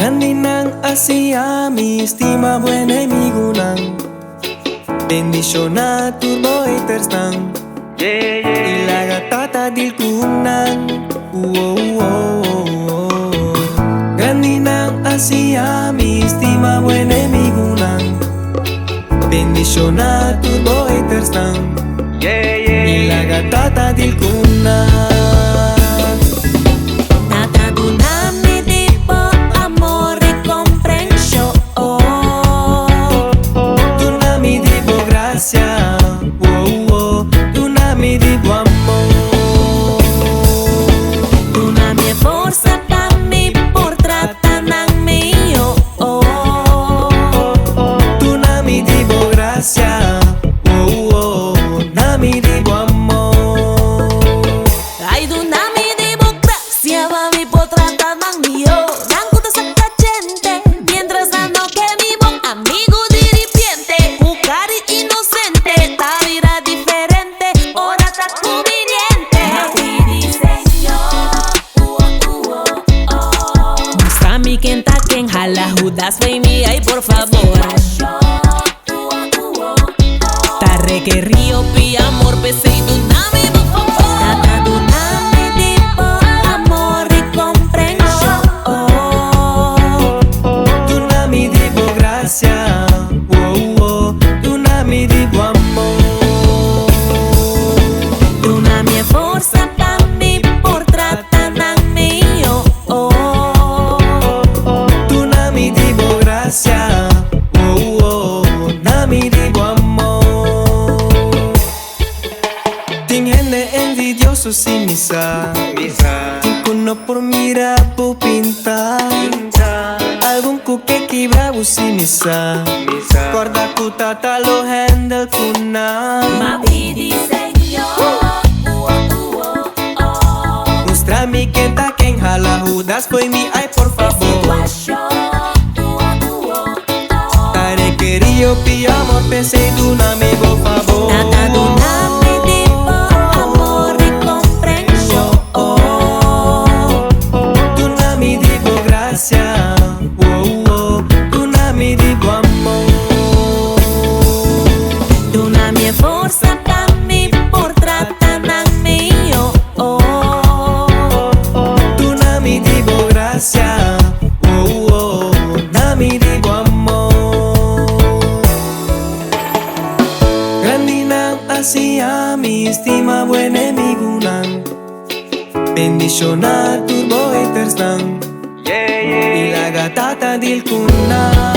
Grande Asia, mi estima buen amigo nang. Bendición a turbo haters nang. Ilaga tata dil kunang. Grande Asia, mi estima buen amigo nang. Bendición a turbo haters nang. Ilaga tata dil kunang. Judas foi mi, ay por favor. Tarre que río pi amor pese y dunami por favor. Tata dunami tipo amor y comprensión. Dunami tipo gracia. Dunami tipo amor. Dunami forza pa mi por tratar mío. Nami digo amor. Ting gente envidioso sin misa. Kuno por mira por pintar. Algún que bravo sin misa. Guarda ku tata lo handle kuna. Mavi diseño. Mostrami que ta quien jala Judas foi mi ay por favor. Quería pi amor pese dunami por favor. Tata dunami tipo amor y comprensión. Dunami tipo gracia. Dunami tipo amor. Dunami forza pa mi por tratar mío. Dunami tipo gracia. Nami tipo amor. Asia, mi estima buen amigo nang. Bendición a turbo haters nang. Ilaga tata dil kunang.